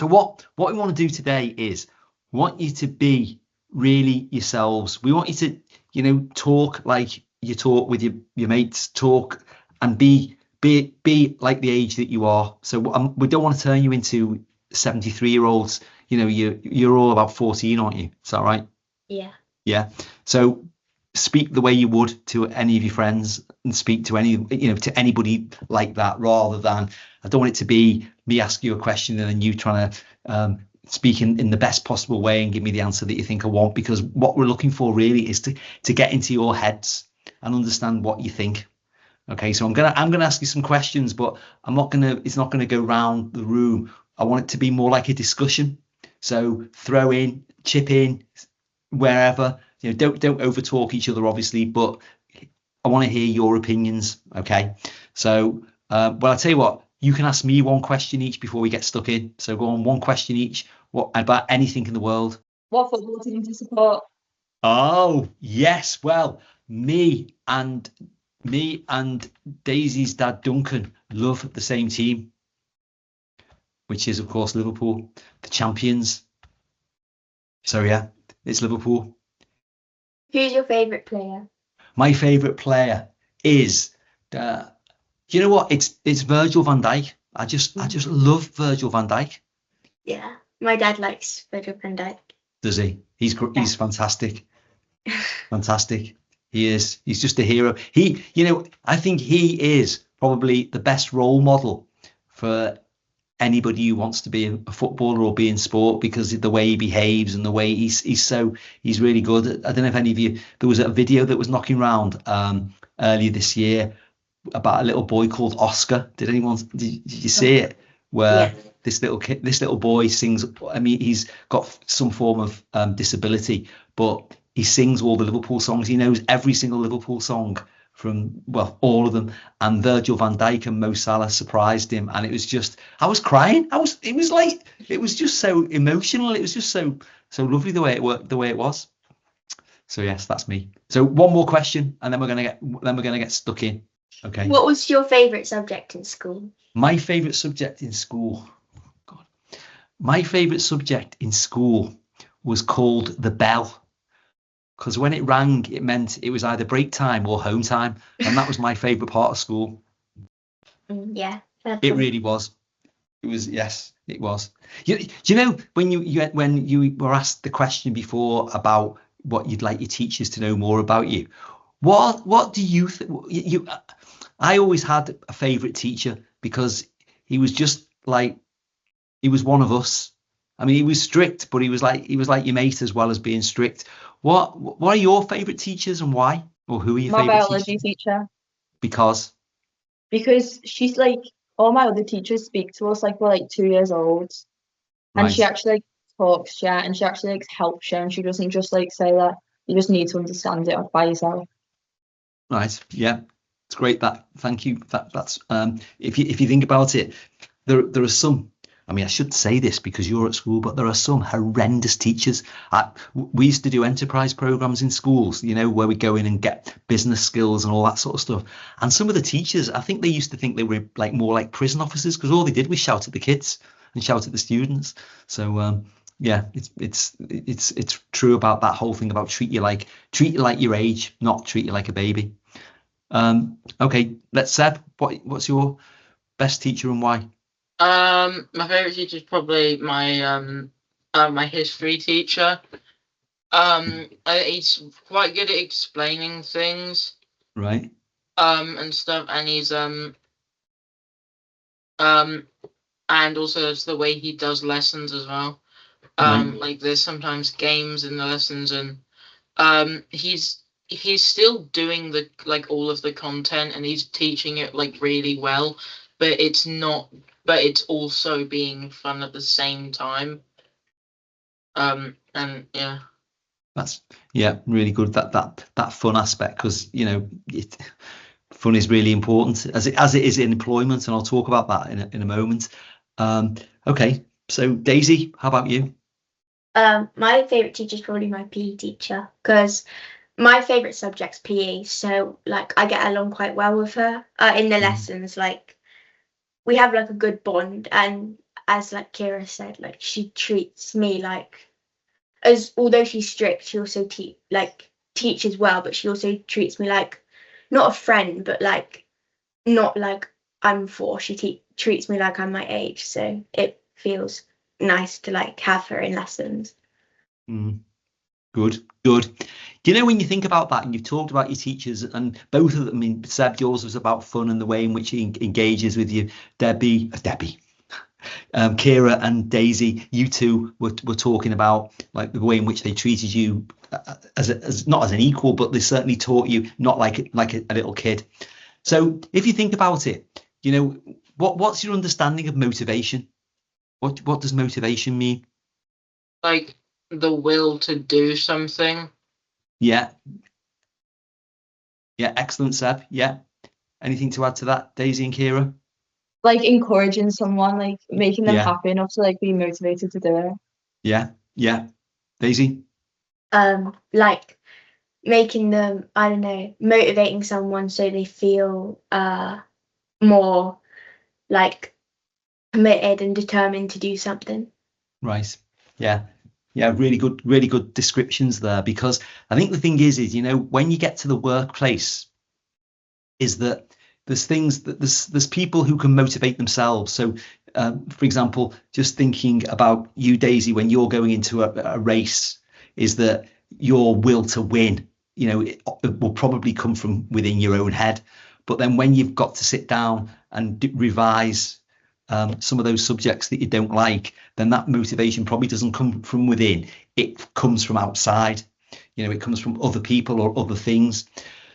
So what we want to do today is want you to be really yourselves. We want you to, you know, talk like you talk with your mates, talk and be like the age that you are. So we don't want to turn you into 73-year-olds. You know, you're all about 14, aren't you? Is that right? Yeah. Yeah. So speak the way you would to any of your friends and speak to any, you know, to anybody like that, rather than, I don't want it to be me asking you a question and then you trying to speak in the best possible way and give me the answer that you think I want, because what we're looking for really is to get into your heads and understand what you think. Okay, so I'm gonna ask you some questions, but it's not gonna go round the room. I want it to be more like a discussion. So chip in wherever. You know, don't over talk each other, obviously, but I want to hear your opinions. Okay, so well, I'll tell you what, you can ask me one question each before we get stuck in. So go on, one question each. What about anything in the world? What football team do you support? Oh yes, well, me and Daisy's dad Duncan love the same team, which is of course Liverpool, the champions. So yeah, it's Liverpool. Who's your favourite player? My favourite player is, you know what? It's Virgil van Dijk. I just love Virgil van Dijk. Yeah, my dad likes Virgil van Dijk. Does he? He's fantastic. Fantastic. He is. He's just a hero. You know, I think he is probably the best role model for anybody who wants to be a footballer or be in sport, because of the way he behaves and the way he's really good. I don't know if any of you, there was a video that was knocking around earlier this year about a little boy called Oscar. Did you see it? Where this little boy sings. I mean, he's got some form of disability, but he sings all the Liverpool songs. He knows every single Liverpool song from, well, all of them. And Virgil van Dijk and Mo Salah surprised him, and it was just, I was crying. It was just so emotional. It was just so lovely the way it worked, the way it was. So yes, that's me. So one more question, and then we're gonna get stuck in. Okay. What was your favourite subject in school? My favourite subject in school. God. My favourite subject in school was called the bell. Because when it rang, it meant it was either break time or home time, and that was my favourite part of school. Yeah, it really was. It was, yes, it was. Do you know when you were asked the question before about what you'd like your teachers to know more about you? What do you think? I always had a favourite teacher because he was just like, he was one of us. I mean, he was strict, but he was like your mate as well as being strict. What are your favourite teachers and why? Or who are your favourite teachers? My biology teacher. Because she's like, all my other teachers speak to us like we're like 2 years old. And right. She actually like talks, and she actually like helps you, and she doesn't just like say that you just need to understand it by yourself. Right. Yeah. It's great. Thank you. That's if you think about it, there are some, I mean, I shouldn't say this because you're at school, but there are some horrendous teachers. We used to do enterprise programs in schools, you know, where we go in and get business skills and all that sort of stuff. And some of the teachers, I think they used to think they were like more like prison officers, because all they did was shout at the kids and shout at the students. So yeah, it's true about that whole thing about treat you like your age, not treat you like a baby. Okay, Seb, what's your best teacher and why? My favorite teacher is probably my history teacher. He's quite good at explaining things, right? And stuff, and he's and also it's the way he does lessons as well. Right. Like there's sometimes games in the lessons, and he's still doing all of the content, and he's teaching it like really well, but it's also being fun at the same time. And yeah, that's really good, that fun aspect, because you know fun is really important as it is in employment, and I'll talk about that in a moment. Okay, so Daisy, how about you? My favourite teacher is probably my PE teacher, because my favourite subject's PE, so like I get along quite well with her in the lessons. Like we have like a good bond, and as like Kiera said, like she treats me like, although she's strict, she also teaches well, but she also treats me like not a friend, but like not like I'm four. She treats me like I'm my age, so it feels nice to like have her in lessons. Good. Do you know, when you think about that, and you've talked about your teachers, and both of them, I mean, Seb, yours was about fun and the way in which he engages with you. Debbie, Kiera and Daisy, you two were talking about like the way in which they treated you as not as an equal, but they certainly taught you not like a little kid. So if you think about it, you know, what's your understanding of motivation? What does motivation mean? Like the will to do something. Yeah, excellent, Seb. Yeah. Anything to add to that, Daisy and Kiera? Like encouraging someone, like making them happy enough to like be motivated to do it. Yeah. Daisy? Like making them, I don't know, motivating someone so they feel more like committed and determined to do something. Right. Yeah, really good descriptions there, because I think the thing is, you know, when you get to the workplace, is that there's people who can motivate themselves. So for example, just thinking about you, Daisy, when you're going into a race, is that your will to win, you know, it will probably come from within your own head. But then when you've got to sit down and revise some of those subjects that you don't like, then that motivation probably doesn't come from within. It comes from outside. You know, it comes from other people or other things.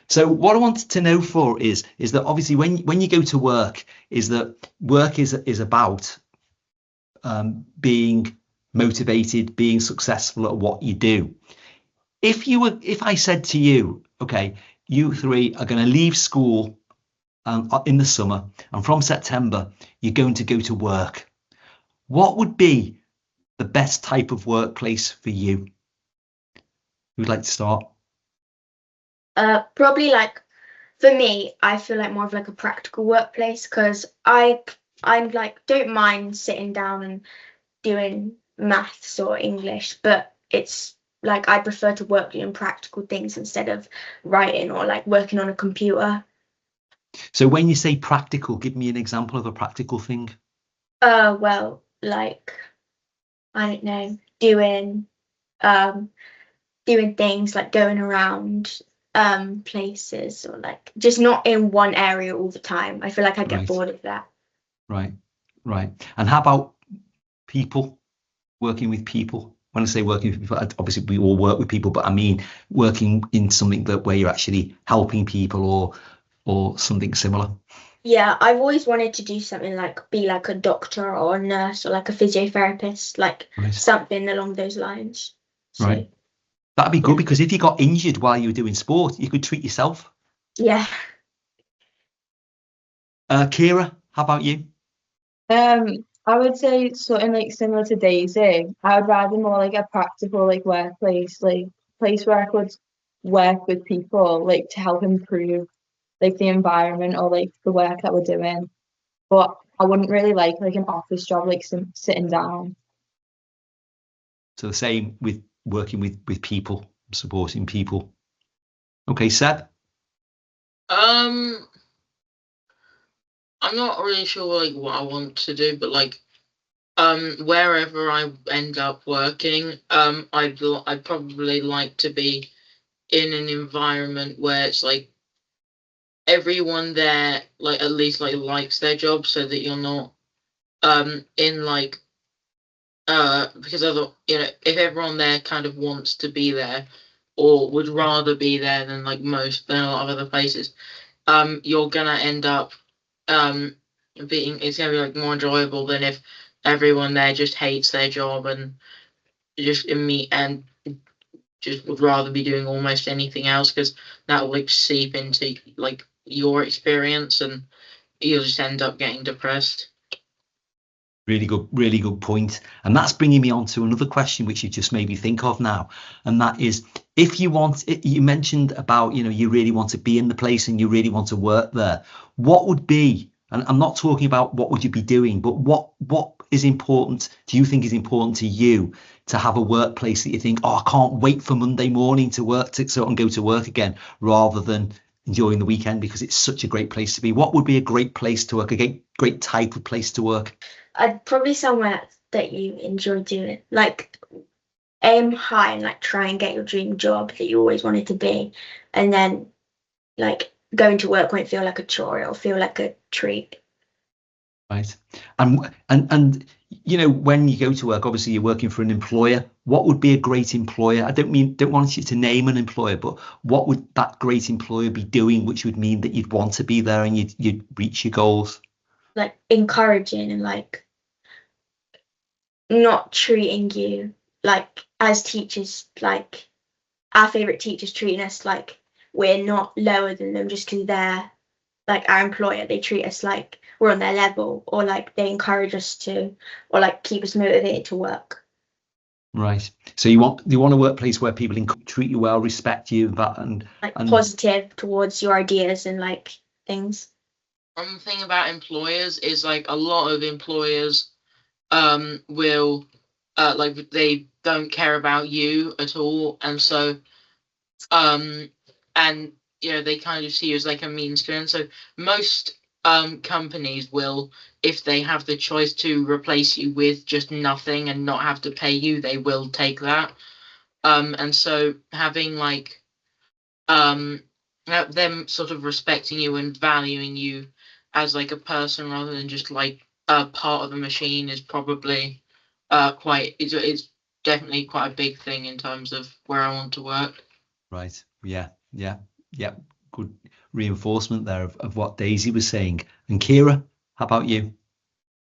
So what I wanted to know is that obviously when you go to work, is that work is about being motivated, being successful at what you do. If I said to you, okay, you three are going to leave school in the summer, and from September you're going to go to work, what would be the best type of workplace for you? Who'd like to start? Probably like, for me, I feel like more of like a practical workplace, because I'm like, don't mind sitting down and doing maths or English, but it's like I prefer to work doing practical things instead of writing or like working on a computer. So when you say practical, give me an example of a practical thing. Well, like, I don't know, doing things like going around places, or like just not in one area all the time. I feel like I get bored of that. Right. And how about people, working with people? When I say working with people, obviously we all work with people, but I mean working in something where you're actually helping people or something similar. Yeah, I've always wanted to do something like be like a doctor or a nurse or like a physiotherapist, like something along those lines. So, right. That'd be good, because if you got injured while you were doing sport, you could treat yourself. Yeah. Kiera, how about you? I would say something like similar to Daisy. I would rather more like a practical like workplace, like place where I could work with people, like to help improve like the environment or like the work that we're doing. But I wouldn't really like an office job, like sitting down. So the same with working with people, supporting people. Okay, Seb? I'm not really sure like what I want to do, but like wherever I end up working, I'd probably like to be in an environment where it's like everyone there like at least like likes their job, so that you're not in like because if everyone there kind of wants to be there or would rather be there than a lot of other places, you're gonna end up it's gonna be like more enjoyable than if everyone there just hates their job and just would rather be doing almost anything else, because that will like seep into like your experience and you'll just end up getting depressed. Really good point. And that's bringing me on to another question which you just made me think of now, and that is, if you mentioned about, you really want to be in the place and you really want to work there, what would be And I'm not talking about what would you be doing, but what is important, do you think is important to you to have a workplace that you think, oh, I can't wait for Monday morning to work and go to work again, rather than enjoying the weekend because it's such a great place to be? What would be a great place to work, a great type of place to work? I'd probably somewhere that you enjoy doing, like aim high and like try and get your dream job that you always wanted to be, and then like going to work won't feel like a chore, it'll feel like a treat. Right. And you know, when you go to work, obviously you're working for an employer. What would be a great employer? I don't want you to name an employer, but what would that great employer be doing which would mean that you'd want to be there and you'd reach your goals? Like encouraging and like not treating you like, as teachers, like our favorite teachers treating us like we're not lower than them just because they're like our employer. They treat us like we're on their level, or like they encourage us to, or like keep us motivated to work. Right. So you want a workplace where people treat you well, respect you, and positive towards your ideas and like things. One thing about employers is like a lot of employers will like they don't care about you at all, and so and you know, they kind of see you as like a means to end. So most companies will, if they have the choice to replace you with just nothing and not have to pay you, they will take that. And so having like them sort of respecting you and valuing you as like a person rather than just like a part of the machine is probably it's definitely quite a big thing in terms of where I want to work. Right. Yeah. Good reinforcement there of what Daisy was saying. And Kiera, how about you?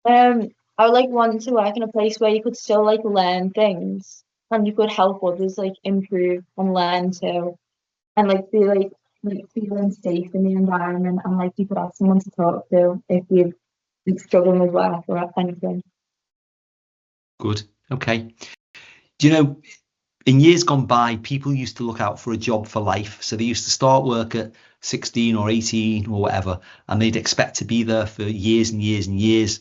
I would like want to work in a place where you could still like learn things and you could help others like improve and learn too, and like be like feeling safe in the environment, and like you could have someone to talk to if you're struggling with work or anything. Good. Okay. Do you know, in years gone by, people used to look out for a job for life. So they used to start work at 16 or 18 or whatever, and they'd expect to be there for years and years and years.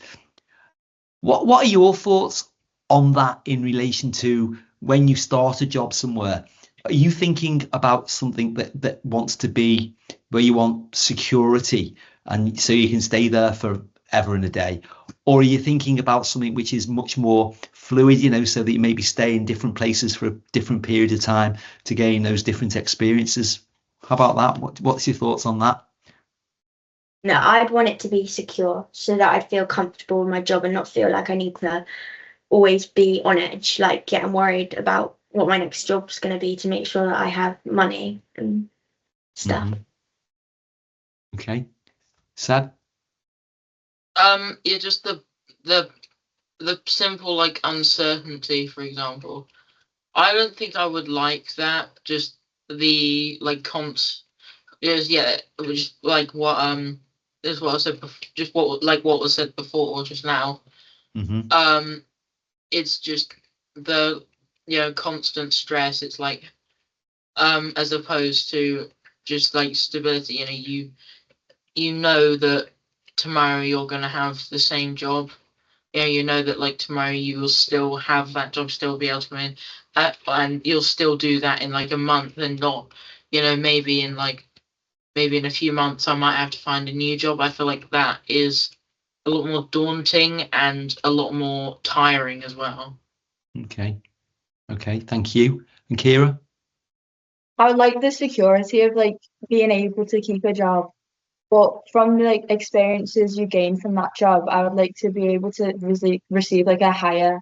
What are your thoughts on that in relation to when you start a job somewhere? Are you thinking about something that wants to be where you want security and so you can stay there forever and a day? Or are you thinking about something which is much more fluid, you know, so that you maybe stay in different places for a different period of time to gain those different experiences? How about that? What's your thoughts on that? No, I'd want it to be secure so that I'd feel comfortable with my job and not feel like I need to always be on edge, like getting worried about what my next job's going to be to make sure that I have money and stuff. Mm-hmm. Okay. Seb? Yeah, just the simple like uncertainty, for example. I don't think I would like that. Just the like just like what is what I said just what was said before just now. Mm-hmm. It's just the constant stress. It's like as opposed to just like stability. You know, you know that tomorrow you're gonna have the same job. You know that like tomorrow you will still have that job, still be able to come in, and you'll still do that in like a month, and not, maybe in a few months I might have to find a new job. I feel like that is a lot more daunting and a lot more tiring as well. Okay, thank you. And Kiera? I would like the security of like being able to keep a job. But from like experiences you gain from that job, I would like to be able to receive like a higher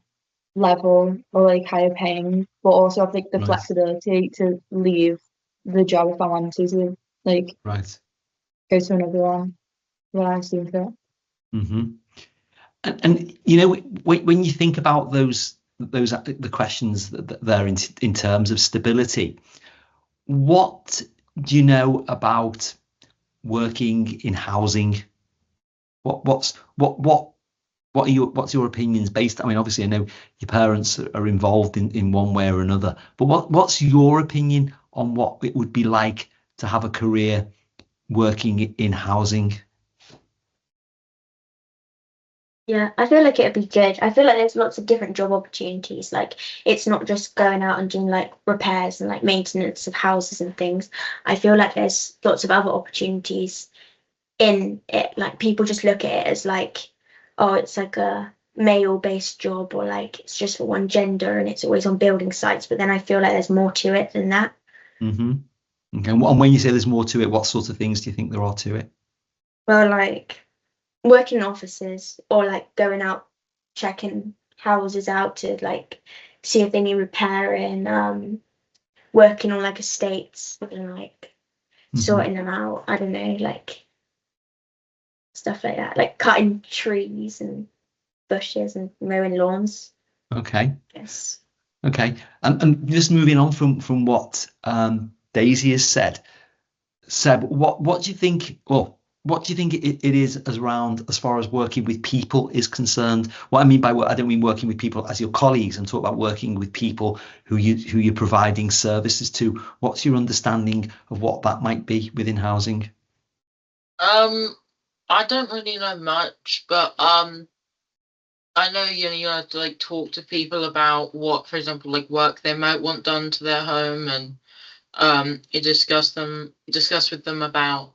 level or like higher paying, but also have like the flexibility to leave the job if I wanted to, like go to another one when I see fit. Mm-hmm. And you know, when you think about the questions that there in terms of stability, what do you know about working in housing? What's your opinions based? I mean, obviously I know your parents are involved in one way or another, but what's your opinion on what it would be like to have a career working in housing? Yeah, I feel like it'd be good. I feel like there's lots of different job opportunities. Like it's not just going out and doing like repairs and like maintenance of houses and things. I feel like there's lots of other opportunities in it. Like people just look at it as like, oh, it's like a male-based job or like it's just for one gender and it's always on building sites. But then I feel like there's more to it than that. Mm-hmm. Okay. And when you say there's more to it, what sort of things do you think there are to it? Well, like working in offices or like going out checking houses out to like see if they need repairing, working on like estates and like sorting them out. I don't know, like stuff like that, like cutting trees and bushes and mowing lawns. Okay. Yes. Okay. And just moving on from what Daisy has said, Seb, what do you think? Well, what do you think it is as far as working with people is concerned? What I mean by I don't mean working with people as your colleagues. I'm talking about working with people who you're providing services to. What's your understanding of what that might be within housing? I don't really know much, but I know you have to like talk to people about what, for example, like work they might want done to their home, and you discuss with them about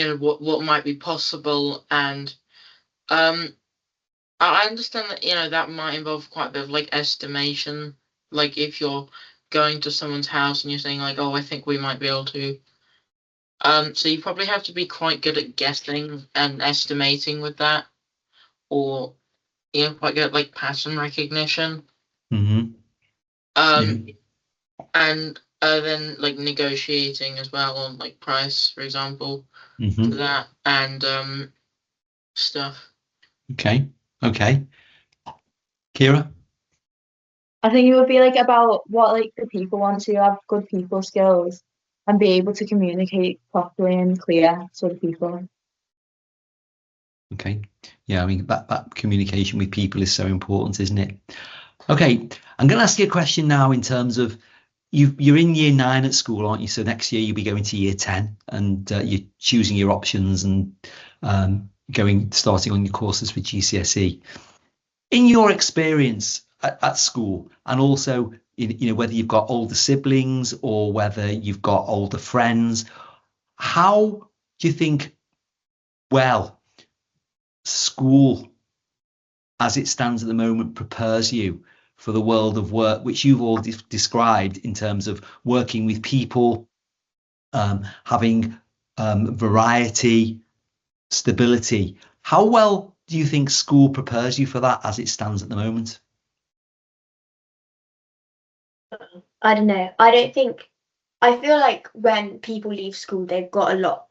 what might be possible, and I understand that that might involve quite a bit of like estimation, like if you're going to someone's house and you're saying like, oh, I think we might be able to. So you probably have to be quite good at guessing and estimating with that, or quite good at like pattern recognition. Mm-hmm. And then like negotiating as well on like price, for example, Mm-hmm. for that and stuff. Okay. Kiera? I think it would be like about what like the people want to have good people skills and be able to communicate properly and clear to the people. Okay. Yeah, I mean that communication with people is so important, isn't it? Okay, I'm going to ask you a question now in terms of you're in year 9 at school, aren't you? So next year you'll be going to year 10 and you're choosing your options and starting on your courses for GCSE. In your experience at school, and also whether you've got older siblings or whether you've got older friends, how do you think school as it stands at the moment prepares you for the world of work, which you've all described in terms of working with people, having variety, stability? How well do you think school prepares you for that as it stands at the moment? I don't know. I feel like when people leave school, they've got a lot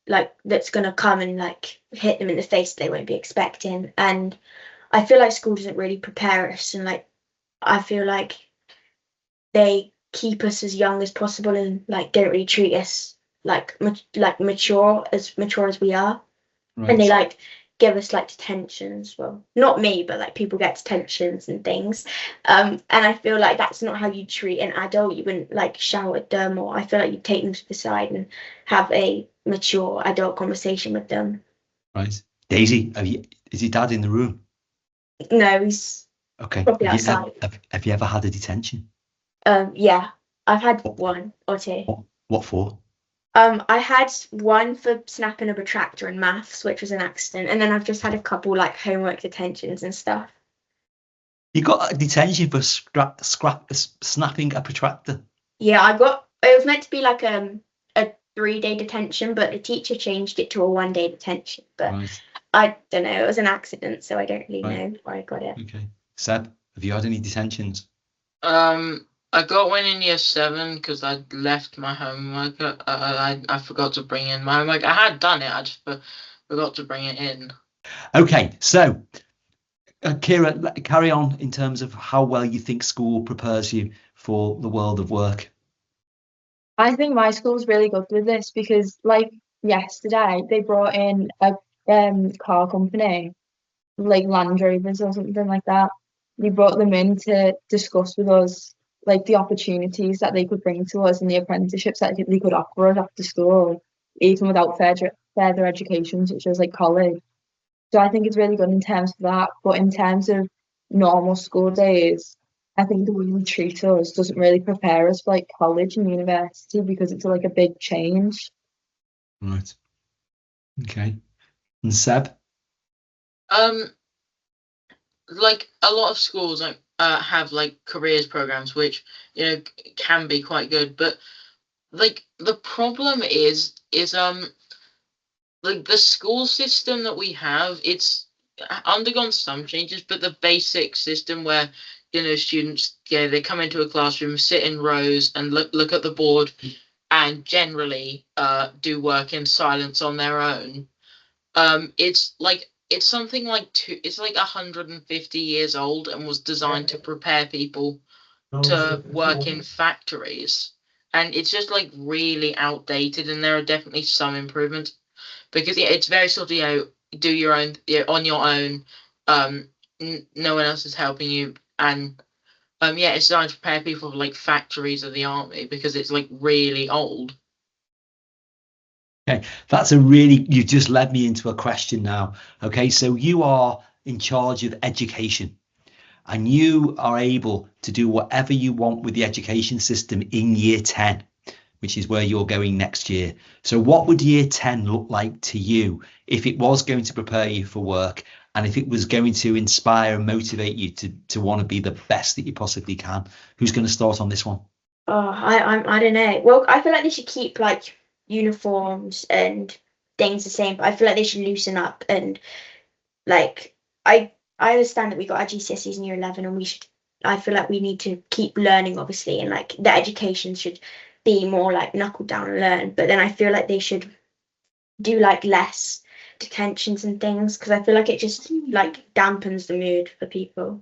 like that's gonna come and like hit them in the face they won't be expecting. And I feel like school doesn't really prepare us, and like I feel like they keep us as young as possible and like don't really treat us like mature as we are. Right. And they like give us like detentions. Well, not me, but like people get detentions and things. And I feel like that's not how you treat an adult. You wouldn't like shout at them, or I feel like you take them to the side and have a mature adult conversation with them. Right. Daisy, is your dad in the room? No, he's okay. Probably outside. Have you ever had a detention? Yeah, I've had one or two. What for? I had one for snapping a protractor in maths, which was an accident, and then I've just had a couple like homework detentions and stuff. You got a detention for snapping a protractor? Yeah, it was meant to be like a 3-day detention, but the teacher changed it to a 1-day detention. But right. I don't know, it was an accident, so I don't really know why I got it. Okay. Seb, have you had any detentions? I got one in year 7 because I left my homework. I forgot to bring in my homework. I had done it, I just forgot to bring it in. Okay, so Kiera, carry on in terms of how well you think school prepares you for the world of work. I think my school's really good with this because, like yesterday, they brought in a car company, like Land Rovers or something like that. They brought them in to discuss with us like the opportunities that they could bring to us and the apprenticeships that they could offer us after school, even without further education, such as like college. So I think it's really good in terms of that. But in terms of normal school days, I think the way we treat us doesn't really prepare us for like college and university because it's like a big change. Right. Okay. And Seb? Like a lot of schools like have like careers programs, which can be quite good, but like the problem is like the school system that we have, it's undergone some changes, but the basic system where students they come into a classroom, sit in rows and look at the board and generally do work in silence on their own. It's something like it's like 150 years old and was designed to prepare people to work in factories, and it's just like really outdated, and there are definitely some improvements because it's very sort of do your own on your own, no one else is helping you, and it's designed to prepare people for like factories of the army because it's like really old. Okay, you just led me into a question now. Okay, so you are in charge of education and you are able to do whatever you want with the education system in year 10, which is where you're going next year. So what would year 10 look like to you if it was going to prepare you for work and if it was going to inspire and motivate you to want to be the best that you possibly can? Who's going to start on this one? I don't know. Well, I feel like they should keep like uniforms and things the same, but I feel like they should loosen up and like I understand that we got our GCSEs in year 11 and I feel like we need to keep learning obviously, and like the education should be more like knuckle down and learn, but then I feel like they should do like less detentions and things because I feel like it just like dampens the mood for people,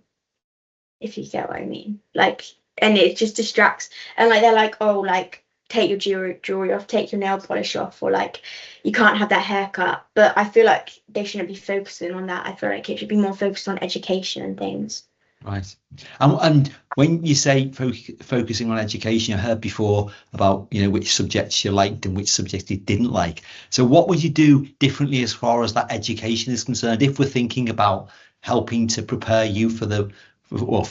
if you get what I mean, like, and it just distracts, and like they're like, oh, like take your jewelry off, take your nail polish off, or like you can't have that haircut, but I feel like they shouldn't be focusing on that. I feel like it should be more focused on education and things. Right. And when you say focusing on education, I heard before about which subjects you liked and which subjects you didn't like. So what would you do differently as far as that education is concerned if we're thinking about helping to prepare you for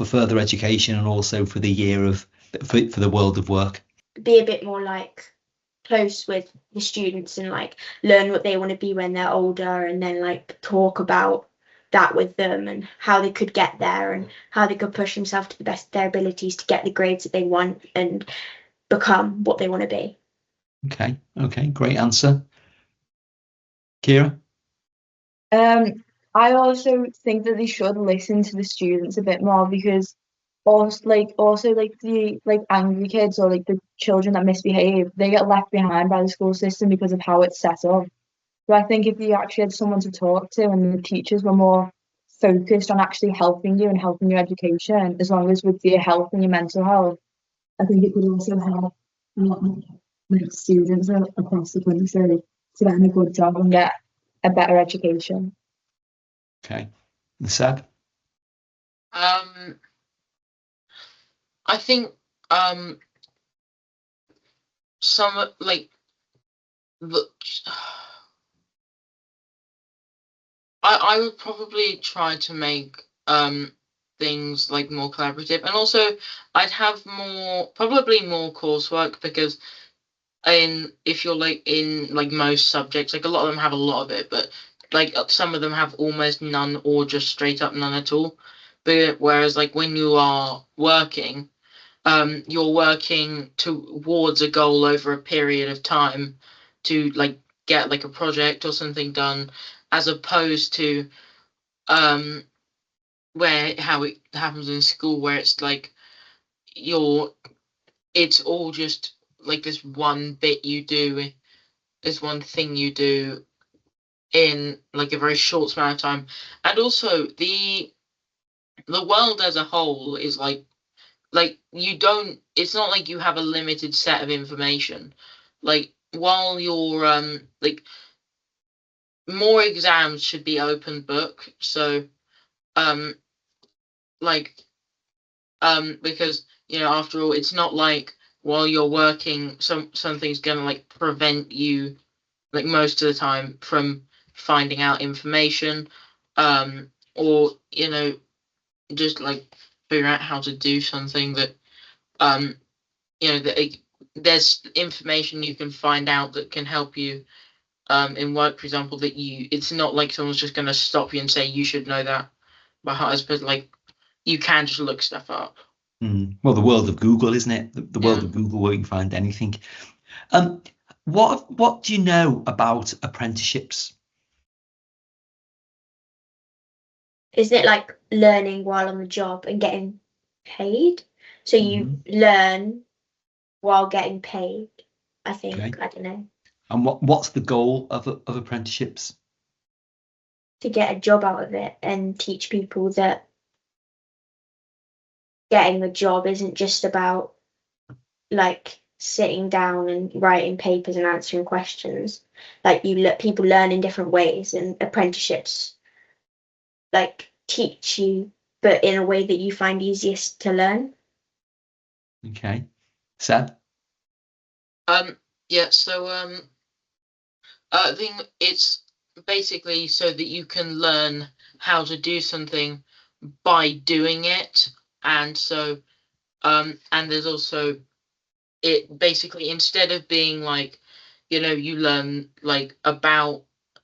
further education and also for the year for the world of work? Be a bit more like close with the students and like learn what they want to be when they're older, and then like talk about that with them and how they could get there and how they could push themselves to the best of their abilities to get the grades that they want and become what they want to be. Okay, great answer. Kiera? I also think that they should listen to the students a bit more because also the angry kids or like the children that misbehave, they get left behind by the school system because of how it's set up. So I think if you actually had someone to talk to and the teachers were more focused on actually helping you and helping your education, as long as with your health and your mental health, I think it could also help a lot of like students across the country to get a good job and get a better education. Okay. Seb? I think some like I would probably try to make things like more collaborative, and also I'd have probably more coursework because if you're like in like most subjects, like a lot of them have a lot of it, but like some of them have almost none or just straight up none at all. But whereas like when you are working, you're working towards a goal over a period of time to like get like a project or something done, as opposed to how it happens in school, where it's like it's all just like this one bit you do, this one thing you do in like a very short span of time. And also the world as a whole is like it's not like you have a limited set of information. Like while you're like more exams should be open book, so because after all, it's not like while you're working something's gonna like prevent you like most of the time from finding out information. or just like figure out how to do something that that there's information you can find out that can help you in work, for example, that it's not like someone's just going to stop you and say you should know that by heart, but like you can just look stuff up. Well, the world of Google, isn't it? The world of Google, where you can find anything. What do you know about apprenticeships? Isn't it like learning while on the job and getting paid? So you learn while getting paid, I think. Okay. I don't know. And what's the goal of apprenticeships? To get a job out of it and teach people that getting a job isn't just about like sitting down and writing papers and answering questions. Like people learn in different ways, and apprenticeships like teach you, but in a way that you find easiest to learn. Okay. Seb? So I think it's basically so that you can learn how to do something by doing it, and so and there's also it basically, instead of being like you learn like about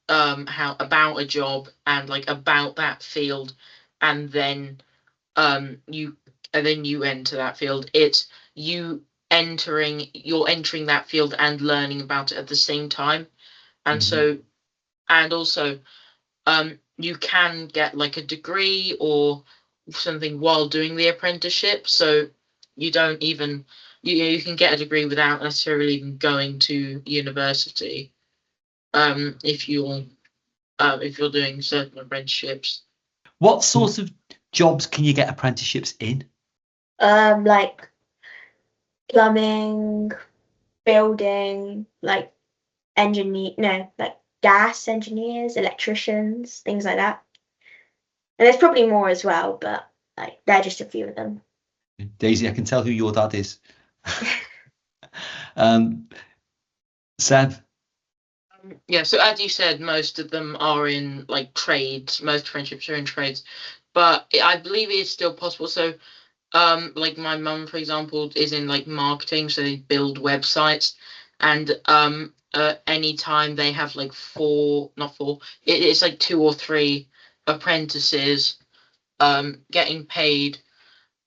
how about a job and like about that field, and then you enter that field. It's you're entering that field and learning about it at the same time. And so, and also you can get like a degree or something while doing the apprenticeship, so you don't even you can get a degree without necessarily even going to university, if you're doing certain apprenticeships. What sort of jobs can you get apprenticeships in? Like plumbing, building, like like gas engineers, electricians, things like that. And there's probably more as well, but like they're just a few of them. Daisy, I can tell who your dad is. Seb? So as you said, most of them are in like trades. Most apprenticeships are in trades, but I believe it is still possible. So like my mum, for example, is in like marketing, so they build websites, and anytime they have like it's like 2 or 3 apprentices getting paid.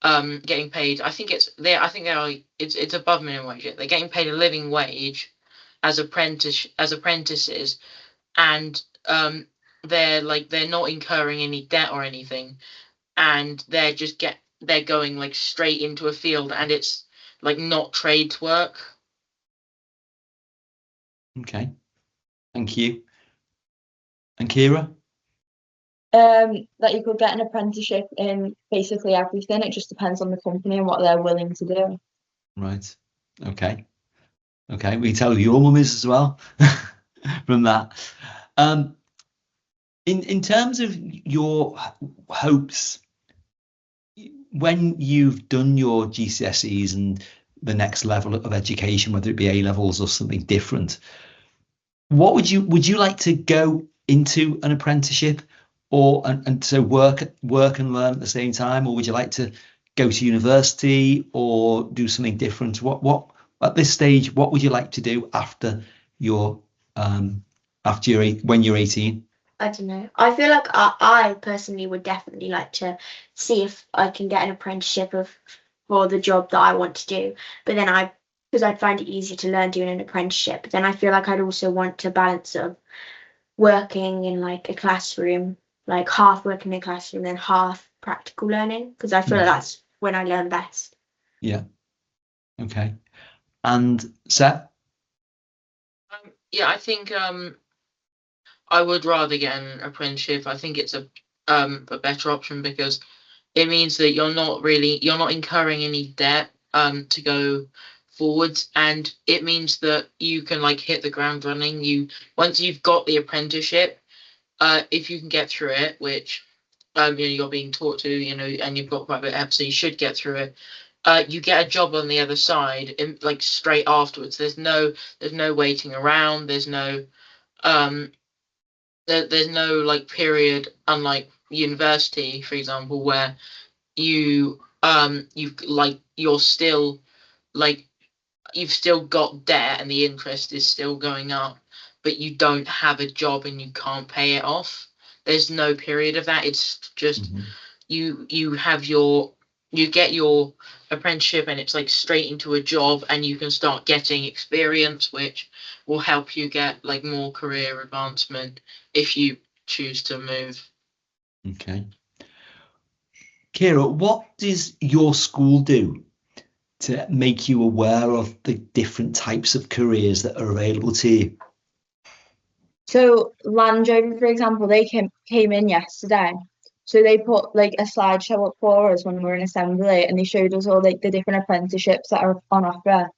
I think it's above minimum wage. They're getting paid a living wage as apprentices, and they're not incurring any debt or anything, and they're going like straight into a field, and it's like not trades work. Okay, thank you. And Kiera? That you could get an apprenticeship in basically everything. It just depends on the company and what they're willing to do. Right. Okay. We tell who your mum is as well from that. In terms of your hopes, when you've done your GCSEs and the next level of education, whether it be A levels or something different, what would you like to go into an apprenticeship, or and so work and learn at the same time, or would you like to go to university or do something different? What at this stage, what would you like to do after when you're 18? I don't know. I feel like I personally would definitely like to see if I can get an apprenticeship for the job that I want to do. But then because I'd find it easier to learn doing an apprenticeship. But then I feel like I'd also want to balance of working in like a classroom, like half working in a classroom, then half practical learning, because I feel like that's when I learn best. Yeah. Okay. And Seth? I think I would rather get an apprenticeship. I think it's a better option, because it means that you're not incurring any debt to go forwards, and it means that you can like hit the ground running. Once you've got the apprenticeship, if you can get through it, which you're being taught to, and you've got quite a bit of help, so you should get through it. You get a job on the other side, like straight afterwards. There's no waiting around. There's no there's no like period, unlike university, for example, where you've still like you've still got debt and the interest is still going up, but you don't have a job and you can't pay it off. There's no period of that. It's just you get your apprenticeship and it's like straight into a job, and you can start getting experience, which will help you get like more career advancement if you choose to move. Okay. Kiera, what does your school do to make you aware of the different types of careers that are available to you? So Land Rover, for example, they came in yesterday. So they put like a slideshow up for us when we were in assembly, and they showed us all like the different apprenticeships that are on offer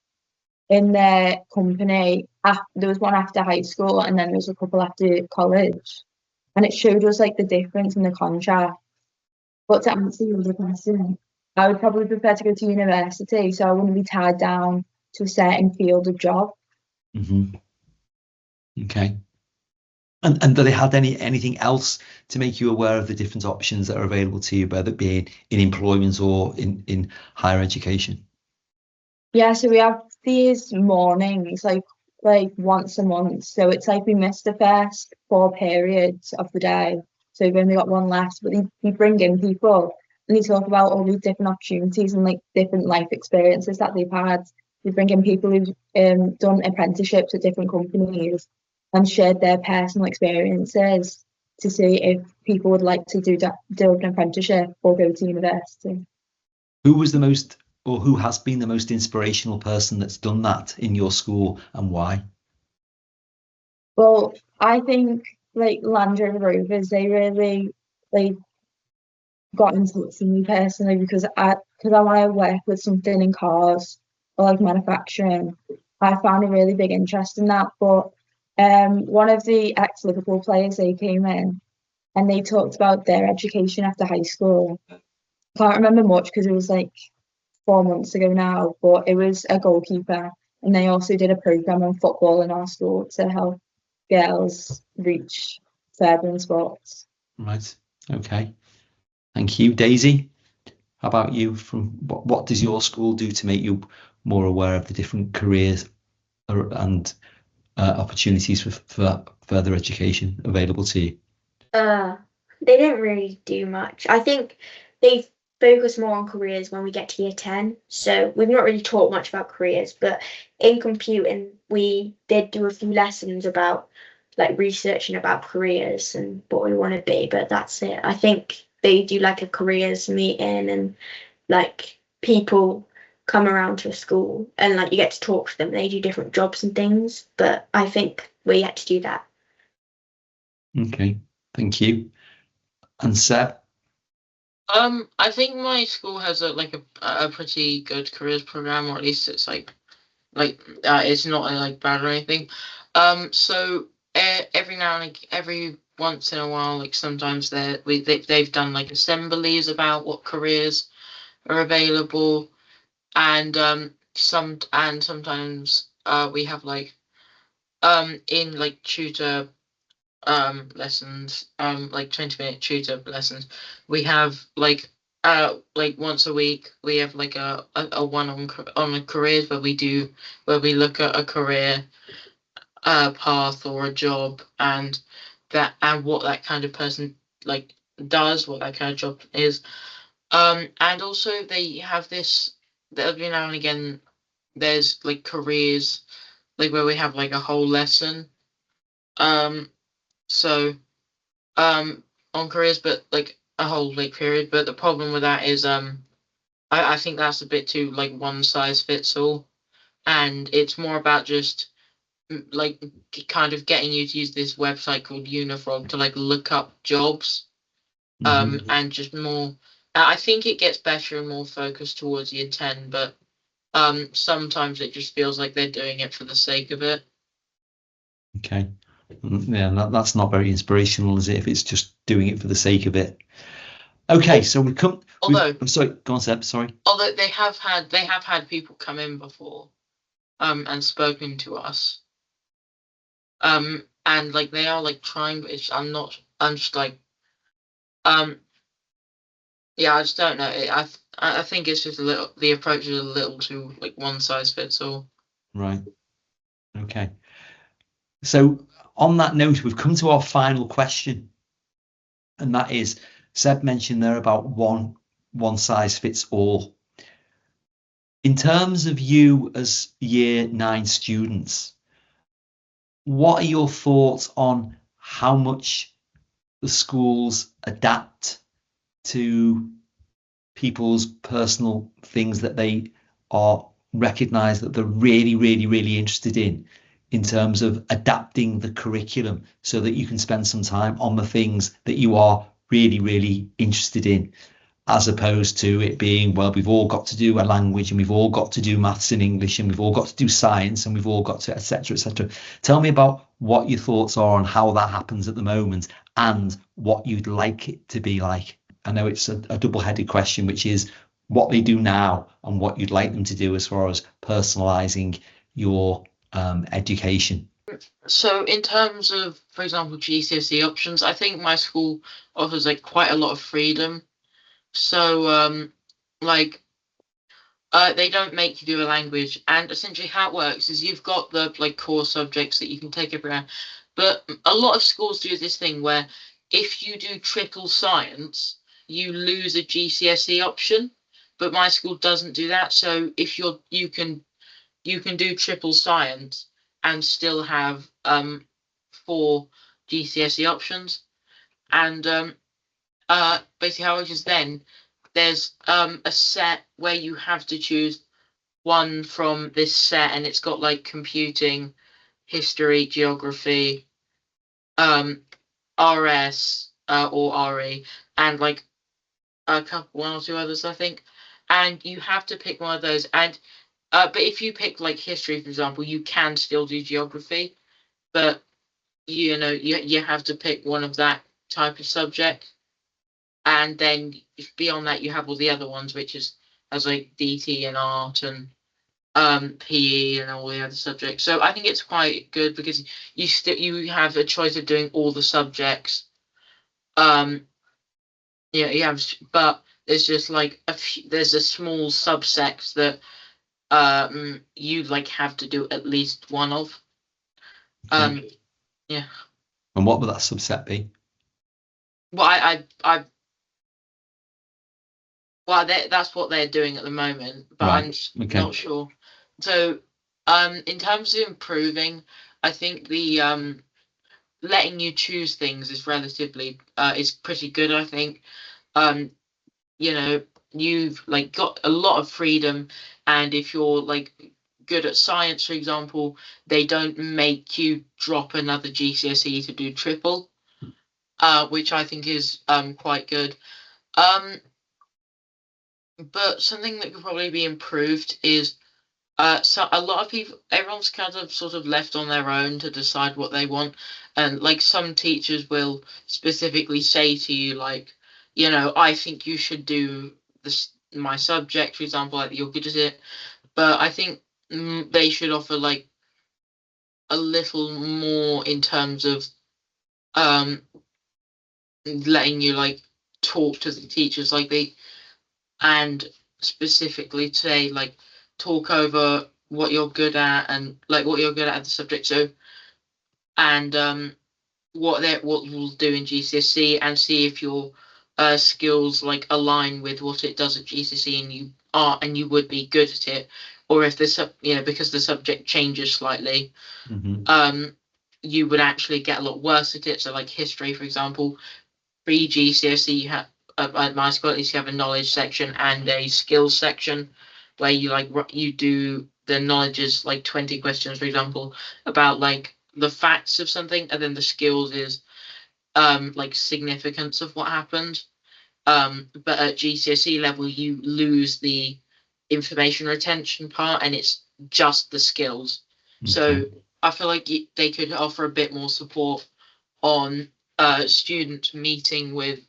in their company. There was one after high school, and then there was a couple after college, and it showed us like the difference in the contract. But to answer your other question, I would probably prefer to go to university, so I wouldn't be tied down to a certain field of job. Okay. And do they have anything else to make you aware of the different options that are available to you, whether it be in employment or in higher education? Yeah, so we have these mornings like once a month. So it's like we missed the first 4 periods of the day. So we've only got one left, but we bring in people and they talk about all these different opportunities and like different life experiences that they've had. We bring in people who've done apprenticeships at different companies and shared their personal experiences to see if people would like to do an apprenticeship or go to university. Who was the most, or who has been the most inspirational person that's done that in your school, and why? Well, I think like Land Rover Rovers, they really like got in touch with me personally because I want to work with something in cars or like manufacturing. I found a really big interest in that. But one of the ex-Liverpool players, they came in and they talked about their education after high school. Can't remember much because it was like 4 months ago now, but it was a goalkeeper, and they also did a program on football in our school to help girls reach further in sports. Right. Okay. Thank you. Daisy, how about you? From what does your school do to make you more aware of the different careers and opportunities for further education available to you? They don't really do much. I think they focus more on careers when we get to year 10. So we've not really taught much about careers, but in computing, we did do a few lessons about like researching about careers and what we want to be, but that's it. I think they do like a careers meeting and like people come around to a school and like you get to talk to them. They do different jobs and things, but I think we're yet to do that. Okay, thank you. And Seb? I think my school has a pretty good careers program, or at least it's it's not like bad or anything. So every once in a while, like sometimes they've done like assemblies about what careers are available, and sometimes we have like in like tutor lessons, like 20-minute tutor lessons, we have like once a week we have like a one on the careers where we look at a career path or a job and what that kind of person like does, what that kind of job is, and also they have this every now and again there's like careers like where we have like a whole lesson so on careers, but like a whole like period. But the problem with that is I think that's a bit too like one size fits all, and it's more about just like kind of getting you to use this website called Unifrog to like look up jobs and just more. I think it gets better and more focused towards year 10, but sometimes it just feels like they're doing it for the sake of it. Okay. Yeah, that's not very inspirational, is it, if it's just doing it for the sake of it? Okay, so we come. I'm sorry, go on, Seb. Sorry. Although they have had people come in before, and spoken to us, and and like they are like trying, but I'm just like yeah, I just don't know. I think it's just the approach is a little too like one size fits all. Right. Okay. So on that note, we've come to our final question, and that is, Seb mentioned there about one size fits all. In terms of you as year 9 students, what are your thoughts on how much the schools adapt to people's personal things that they are recognise that they're really, really, really interested in terms of adapting the curriculum so that you can spend some time on the things that you are really, really interested in, as opposed to it being, well, we've all got to do a language and we've all got to do maths and English and we've all got to do science and we've all got to, etc., etc. Tell me about what your thoughts are on how that happens at the moment and what you'd like it to be like. I know it's a double-headed question, which is what they do now and what you'd like them to do as far as personalising your education. So in terms of, for example, GCSE options, I think my school offers like quite a lot of freedom. So like they don't make you do a language, and essentially how it works is you've got the like core subjects that you can take everywhere, but a lot of schools do this thing where if you do triple science, you lose a GCSE option, but my school doesn't do that. So if you can do triple science and still have 4 GCSE options, and basically how it is then, there's a set where you have to choose one from this set, and it's got like computing, history, geography, RS or RE, and like one or two others, I think, and you have to pick one of those. And but if you pick like history, for example, you can still do geography, but you have to pick one of that type of subject. And then beyond that, you have all the other ones, which has like DT and art and PE and all the other subjects. So I think it's quite good because you have a choice of doing all the subjects. You have, but there's just like there's a small subsect that you like have to do at least one of. Yeah. And what would that subset be? Well, well, that's what they're doing at the moment, but right. I'm not sure. So, in terms of improving, I think the letting you choose things is relatively is pretty good. I think, you've like got a lot of freedom, and if you're like good at science, for example, they don't make you drop another GCSE to do triple, which I think is quite good. But something that could probably be improved is so a lot of people, everyone's kind of sort of left on their own to decide what they want, and like some teachers will specifically say to you, like, I think you should do this, my subject, for example, like you're good at it, but I think they should offer like a little more in terms of letting you like talk to the teachers, like and specifically say like talk over what you're good at and like what you're good at the subject. So and what we'll do in GCSE and see if your skills like align with what it does at GCSE and you would be good at it, or if because the subject changes slightly, you would actually get a lot worse at it. So like history, for example, pre-GCSE you have at my school at least you have a knowledge section and a skills section where you do the knowledge is like 20 questions, for example, about like the facts of something, and then the skills is like significance of what happened. But at GCSE level you lose the information retention part and it's just the skills. Okay. So I feel like they could offer a bit more support on students meeting with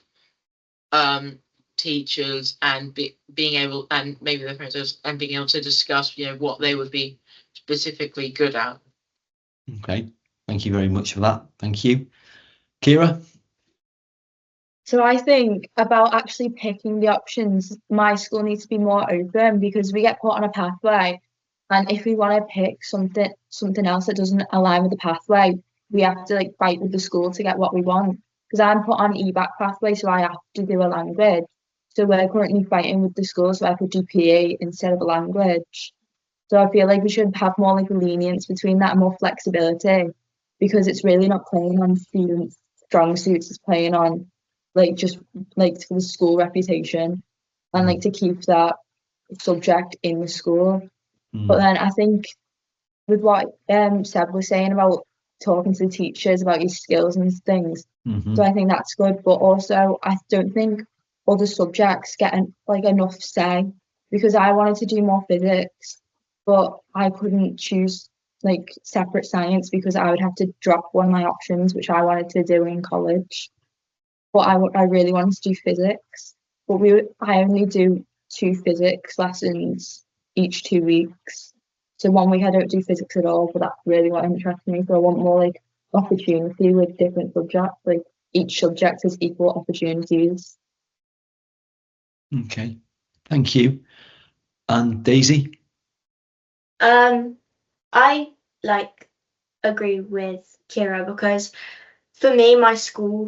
teachers and being able, and maybe their parents, and being able to discuss what they would be specifically good at. Okay, Thank you very much for that. Thank you. Kiera? So I think about actually picking the options, my school needs to be more open, because we get put on a pathway, and if we want to pick something else that doesn't align with the pathway, we have to like fight with the school to get what we want. Because I'm put on EBAC pathway, so I have to do a language. So we're currently fighting with the school, so I could do PE instead of a language. So I feel like we should have more like lenience between that and more flexibility, because it's really not playing on students' strong suits, it's playing on like just like for the school reputation and like to keep that subject in the school. But then I think with what Seb was saying about talking to the teachers about your skills and things, so I think that's good. But also I don't think other subjects get like enough say, because I wanted to do more physics, but I couldn't choose like separate science because I would have to drop one of my options, which I wanted to do in college. But I really wanted to do physics. But I only do 2 physics lessons each 2 weeks. So 1 week I don't do physics at all, but that's really what interests me. So I want more like opportunity with different subjects. Like each subject has equal opportunities. Okay, thank you. And Daisy? I like agree with Kiera, because for me, my school,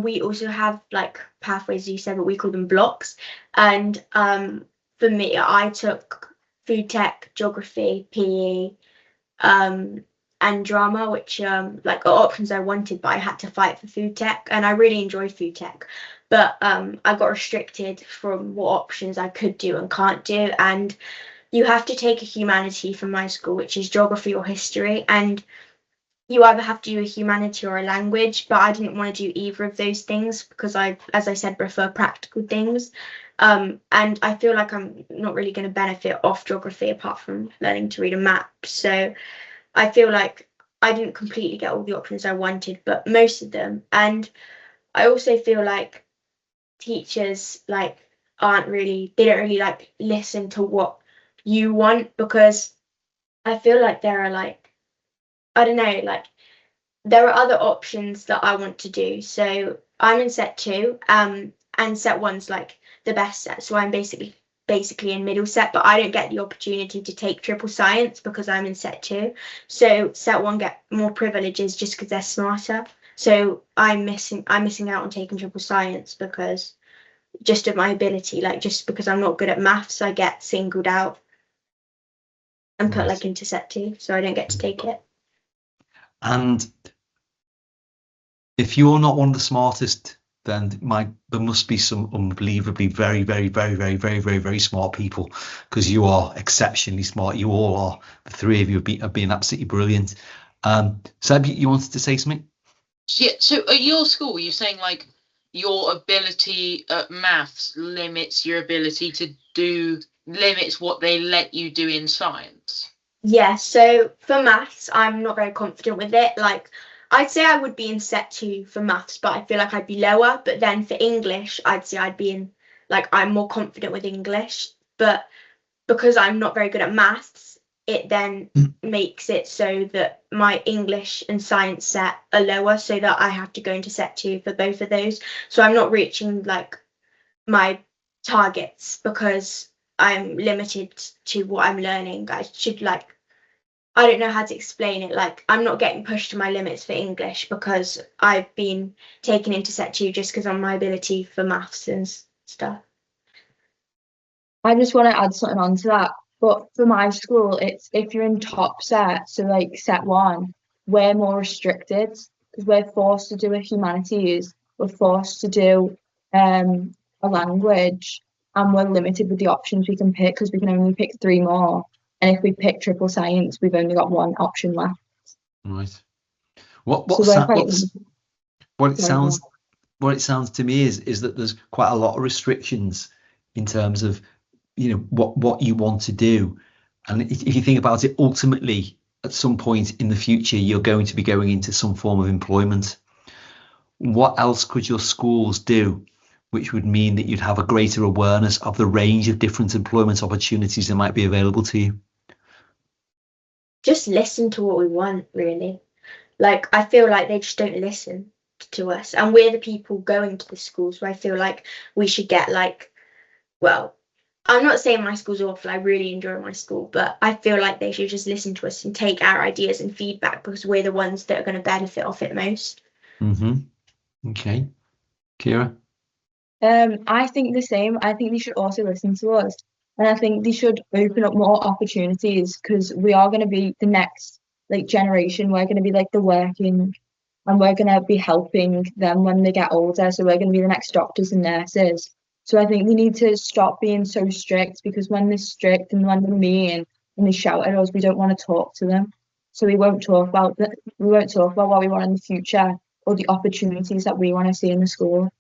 we also have like pathways, as you said, but we call them blocks. And for me, I took food tech, geography, PE, and drama, which like are options I wanted, but I had to fight for food tech, and I really enjoyed food tech. But I got restricted from what options I could do and can't do. And you have to take a humanity from my school, which is geography or history, and you either have to do a humanity or a language, but I didn't want to do either of those things because as I said, prefer practical things. And I feel like I'm not really going to benefit off geography apart from learning to read a map. So I feel like I didn't completely get all the options I wanted, but most of them. And I also feel like teachers like they don't really like listen to what you want, because I feel like there are like, I don't know, like there are other options that I want to do. So I'm in set 2, and set 1's like the best set. So I'm basically in middle set, but I don't get the opportunity to take triple science because I'm in set 2. So set 1 get more privileges just because they're smarter. So I'm missing out on taking triple science because just of my ability, like just because I'm not good at maths, I get singled out and put like into set 2, so I don't get to take it. And if you're not one of the smartest, then there must be some unbelievably very, very, very, very, very, very, very smart people, because you are exceptionally smart. You all are. The 3 of you have been absolutely brilliant. Seb, you wanted to say something? Yeah. So at your school, you're saying like your ability at maths limits your ability to limits what they let you do in science. Yeah, so for maths, I'm not very confident with it. Like, I'd say I would be in set 2 for maths, but I feel like I'd be lower. But then for English, I'd say I'd be in, like, I'm more confident with English. But because I'm not very good at maths, it then makes it so that my English and science set are lower, so that I have to go into set 2 for both of those. So I'm not reaching, like, my targets because I'm limited to what I'm learning. I don't know how to explain it. Like, I'm not getting pushed to my limits for English because I've been taken into set 2 just because of my ability for maths and stuff. I just want to add something on to that. But for my school, it's if you're in top set, so like set 1, we're more restricted because we're forced to do a humanities, we're forced to do a language, and we're limited with the options we can pick because we can only pick 3 more. And if we pick triple science, we've only got 1 option left. Right. What it sounds to me is that there's quite a lot of restrictions in terms of, you know, what you want to do. And if you think about it, ultimately, at some point in the future, you're going to be going into some form of employment. What else could your schools do which would mean that you'd have a greater awareness of the range of different employment opportunities that might be available to you? Just listen to what we want, really. like I feel like they just don't listen to us, and we're the people going to the schools where I feel like we should get like, well, I'm not saying my school's awful, I really enjoy my school, but I feel like they should just listen to us and take our ideas and feedback, because we're the ones that are going to benefit off it most. Okay. Kiera? I think the same. I think they should also listen to us. And I think they should open up more opportunities, because we are going to be the next like generation. We're going to be like the working, and we're going to be helping them when they get older. So we're going to be the next doctors and nurses. So I think we need to stop being so strict, because when they're strict and when they're mean and they shout at us, we don't want to talk to them. So we won't talk about what we want in the future, or the opportunities that we want to see in the school.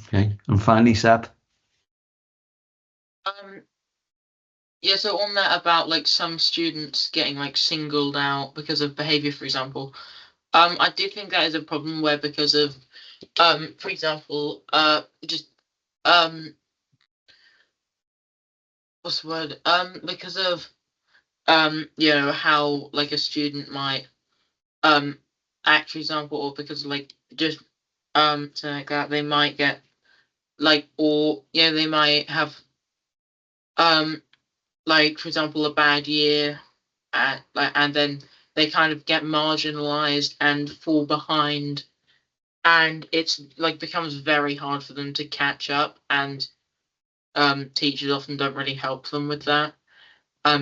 Okay. And finally, Seb? Yeah, so on that about like some students getting like singled out because of behavior, for example, I do think that is a problem where because of, for example, just what's the word? Because of you know, how like a student might act, for example, or because like just something like that, they might get like, or yeah, they might have like, for example, a bad year, and then they kind of get marginalized and fall behind, and it's like becomes very hard for them to catch up, and teachers often don't really help them with that,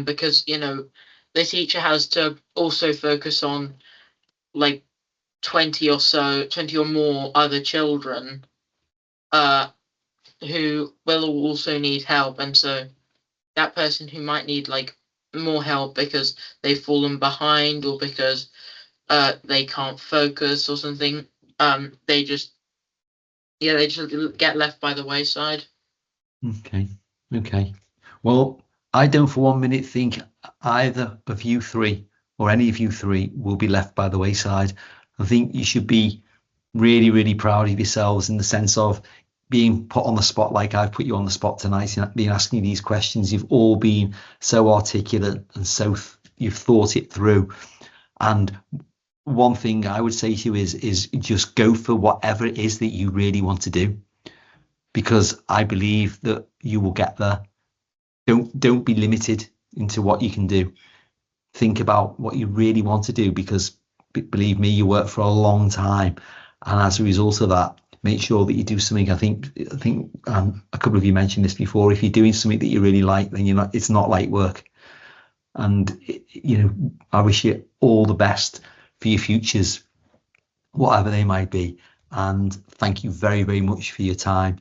because you know the teacher has to also focus on like 20 or more other children who will also need help, and so that person who might need like more help because they've fallen behind, or because they can't focus or something, they just get left by the wayside. Okay. Well, I don't for 1 minute think either of you three, or any of you three, will be left by the wayside. I think you should be really, really proud of yourselves, in the sense of being put on the spot like I've put you on the spot tonight, and being asking these questions. You've all been so articulate, and so you've thought it through. And one thing I would say to you is just go for whatever it is that you really want to do, because I believe that you will get there. Don't be limited into what you can do. Think about what you really want to do, because believe me, you work for a long time, and as a result of that, make sure that you do something. I think a couple of you mentioned this before. If you're doing something that you really like, then it's not light work. And you know, I wish you all the best for your futures, whatever they might be. And thank you very, very much for your time.